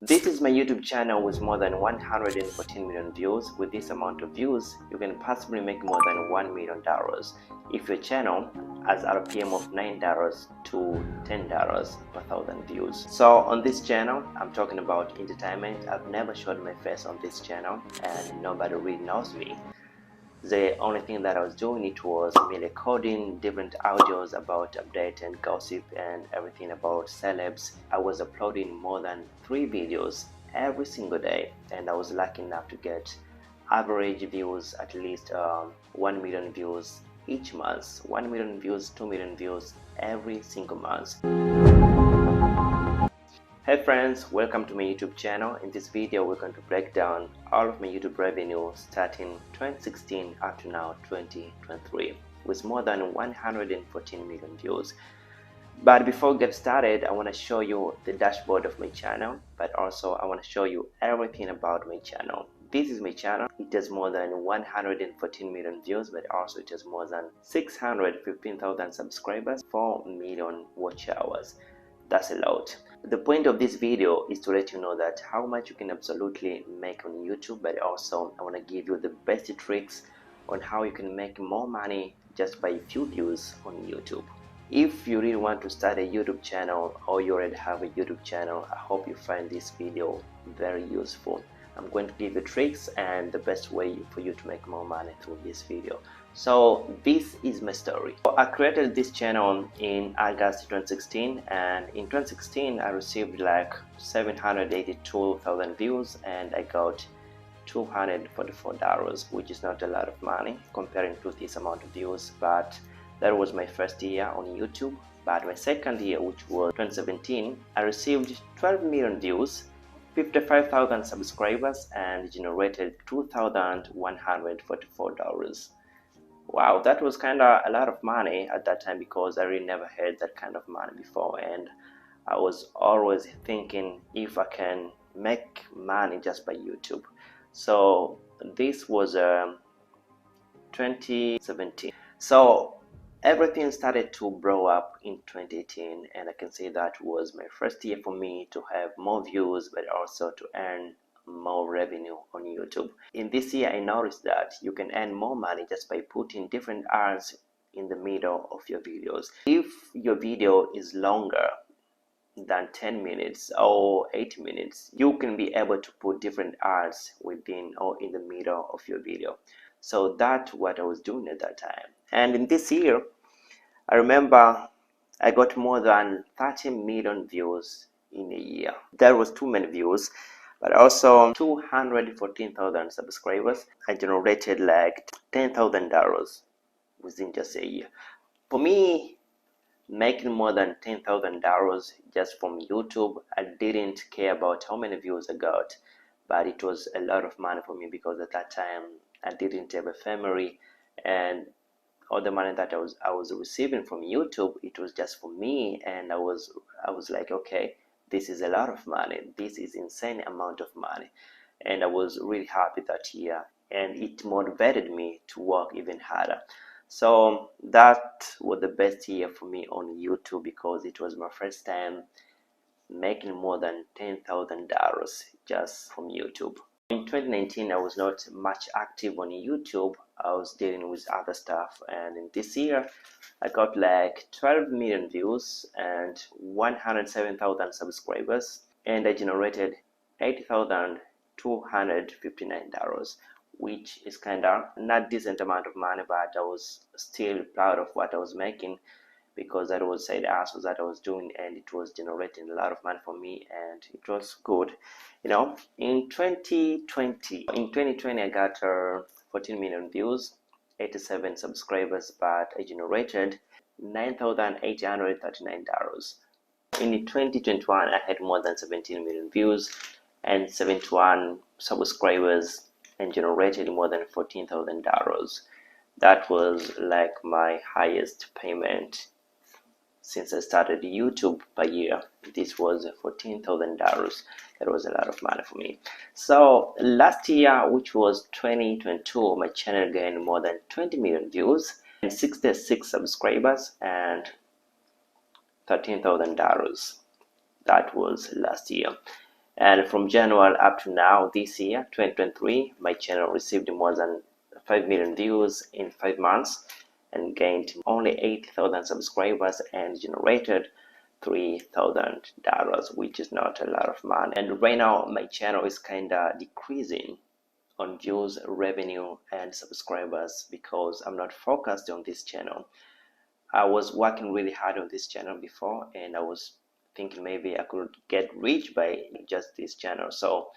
This is my YouTube channel with more than 114 million views. With this amount of views, you can possibly make more than $1 million if your channel has RPM of $9 to $10 per thousand views. So on this channel, I'm talking about entertainment. I've never showed my face on this channel and nobody really knows me. The only thing that I was doing, it was me recording different audios about update and gossip and everything about celebs. I was uploading more than 3 videos every single day, and I was lucky enough to get average views at least 1 million views each month. 1 million views, 2 million views every single month. Hey friends, welcome to my YouTube channel. In this video we're going to break down all of my YouTube revenue starting 2016 up to now 2023 with more than 114 million views. But before we get started, I want to show you the dashboard of my channel, but also I want to show you everything about my channel. This is my channel. It has more than 114 million views, but also it has more than 615,000 subscribers, 4 million watch hours. That's a lot. The point of this video is to let you know that how much you can absolutely make on YouTube, but also I want to give you the best tricks on how you can make more money just by a few views on YouTube. If you really want to start a YouTube channel or you already have a YouTube channel, I hope you find this video very useful. I'm going to give you tricks and the best way for you to make more money through this video. So this is my story. I created this channel in August 2016, and in 2016 I received like 782,000 views and I got $244, which is not a lot of money comparing to this amount of views, but that was my first year on YouTube. But my second year, which was 2017, I received 12 million views, 55,000 subscribers, and generated $2,144. Wow, that was kind of a lot of money at that time because I really never had that kind of money before, and I was always thinking if I can make money just by YouTube. So this was 2017. So everything started to blow up in 2018, and I can say that was my first year for me to have more views but also to earn more revenue on YouTube. In this year I noticed that you can earn more money just by putting different ads in the middle of your videos. If your video is longer than 10 minutes or 8 minutes, you can be able to put different ads within or in the middle of your video. So that's what I was doing at that time. And in this year, I remember I got more than 30 million views in a year. That was too many views, but also 214,000 subscribers. I generated like $10,000 within just a year. For me, making more than $10,000 just from YouTube, I didn't care about how many views I got, but it was a lot of money for me because at that time I didn't have a family, and all the money that I was receiving from YouTube, it was just for me, and I was like, okay, this is a lot of money. This is insane amount of money, and I was really happy that year, and it motivated me to work even harder. So that was the best year for me on YouTube because it was my first time making more than $10,000 just from YouTube. In 2019, I was not much active on YouTube. I was dealing with other stuff, and in this year I got like 12 million views and 107,000 subscribers, and I generated $80,259, which is kind of not decent amount of money, but I was still proud of what I was making because that was side hustles that I was doing, and it was generating a lot of money for me, and it was good. You know, in 2020 I got 14 million views, 87 subscribers, but I generated $9,839. In 2021 I had more than 17 million views and 71 subscribers and generated more than $14,000. That was like my highest payment since I started YouTube per year. This was $14,000. That was a lot of money for me. So last year, which was 2022, my channel gained more than 20 million views and 66 subscribers and $13,000. That was last year. And from January up to now, this year, 2023, my channel received more than 5 million views in 5 months and gained only 80,000 subscribers and generated $3,000, which is not a lot of money. And right now, my channel is kind of decreasing on views, revenue, and subscribers because I'm not focused on this channel. I was working really hard on this channel before, and I was thinking maybe I could get rich by just this channel. So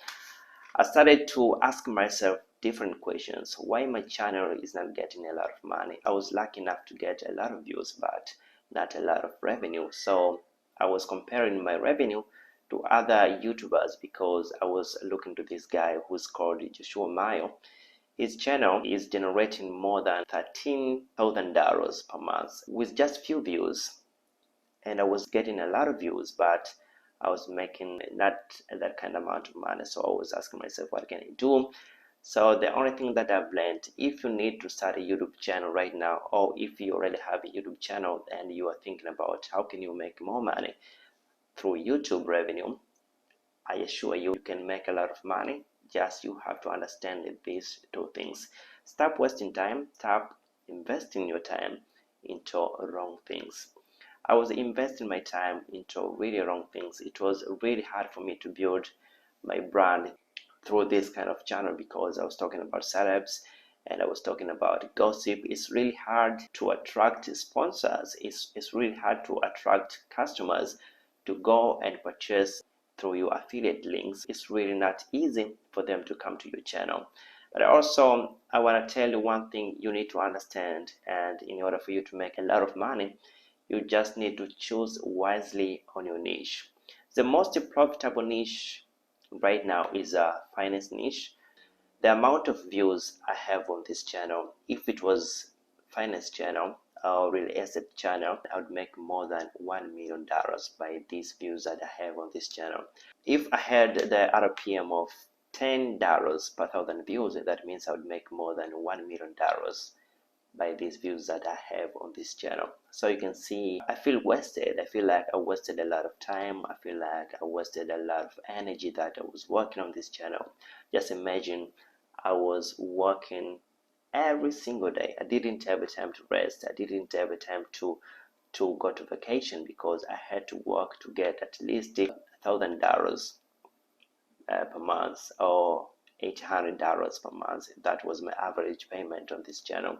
I started to ask myself different questions. Why my channel is not getting a lot of money? I was lucky enough to get a lot of views, but not a lot of revenue. So I was comparing my revenue to other YouTubers because I was looking to this guy who's called Joshua Mayo. His channel is generating more than $13,000 per month with just few views, and I was getting a lot of views, but I was making not that kind of amount of money. So I was asking myself, what can I do? So the only thing that I've learned, if you need to start a YouTube channel right now, or if you already have a YouTube channel and you are thinking about how can you make more money through YouTube revenue, I assure you, you can make a lot of money. Just you have to understand these two things. Stop wasting time. Stop investing your time into wrong things. I was investing my time into really wrong things. It was really hard for me to build my brand through this kind of channel because I was talking about celebs and I was talking about gossip. It's really hard to attract sponsors. It's really hard to attract customers to go and purchase through your affiliate links. It's really not easy for them to come to your channel. But also, I want to tell you one thing you need to understand, and in order for you to make a lot of money, you just need to choose wisely on your niche. The most profitable niche right now is a finance niche. The amount of views I have on this channel, if it was finance channel or real estate channel, I would make more than $1 million by these views that I have on this channel. If I had the RPM of $10 per thousand views, that means I would make more than $1 million by these views that I have on this channel. So you can see I feel wasted. I feel like I wasted a lot of time. I feel like I wasted a lot of energy that I was working on this channel. Just imagine I was working every single day. I didn't have a time to rest. I didn't have a time to go to vacation because I had to work to get at least $1,000 per month or $800 per month. That was my average payment on this channel.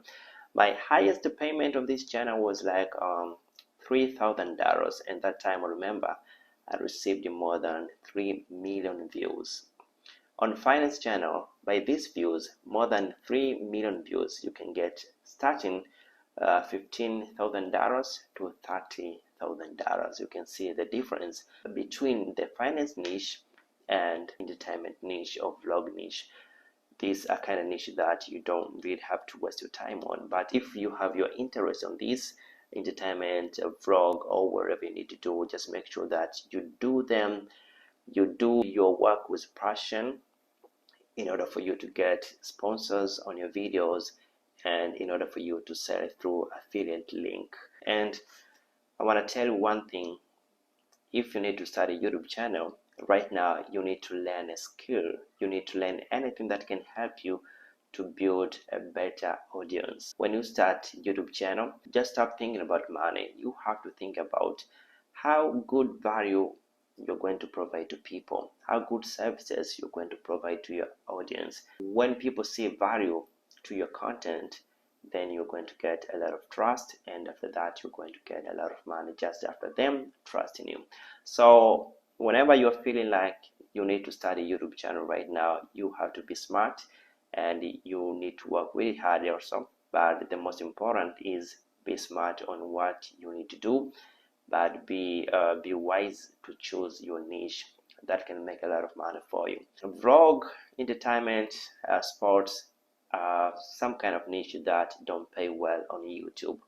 My highest payment on this channel was like $3,000, and that time I remember I received more than 3 million views. On finance channel, by these views, more than 3 million views, you can get starting $15,000 to $30,000. You can see the difference between the finance niche and entertainment niche or vlog niche. These are kind of niche that you don't really have to waste your time on. But if you have your interest on this entertainment, vlog, or whatever you need to do, just make sure that you do them, you do your work with passion in order for you to get sponsors on your videos and in order for you to sell it through affiliate link. And I want to tell you one thing. If you need to start a YouTube channel, right now you need to learn a skill. You need to learn anything that can help you to build a better audience. When you start YouTube channel, just stop thinking about money. You have to think about how good value you're going to provide to people, how good services you're going to provide to your audience. When people see value to your content, then you're going to get a lot of trust, and after that you're going to get a lot of money just after them trusting you. So whenever you're feeling like you need to start a YouTube channel right now, you have to be smart and you need to work really hard also. But the most important is be smart on what you need to do, but be wise to choose your niche that can make a lot of money for you. Vlog, entertainment, sports, some kind of niche that don't pay well on YouTube.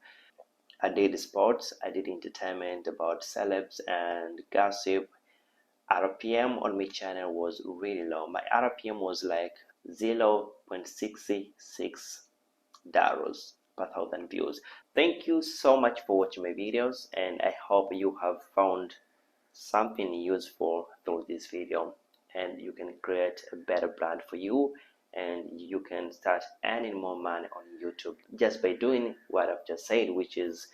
I did sports, I did entertainment about celebs and gossip. RPM on my channel was really low. My RPM was like $0.66 per thousand views. Thank you so much for watching my videos, and I hope you have found something useful through this video. and you can create a better brand for you, and you can start earning more money on YouTube just by doing what I've just said, which is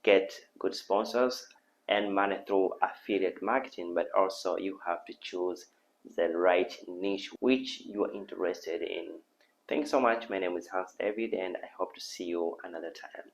get good sponsors and money through affiliate marketing. But also you have to choose the right niche which you are interested in. Thanks so much. My name is Hans David, and I hope to see you another time.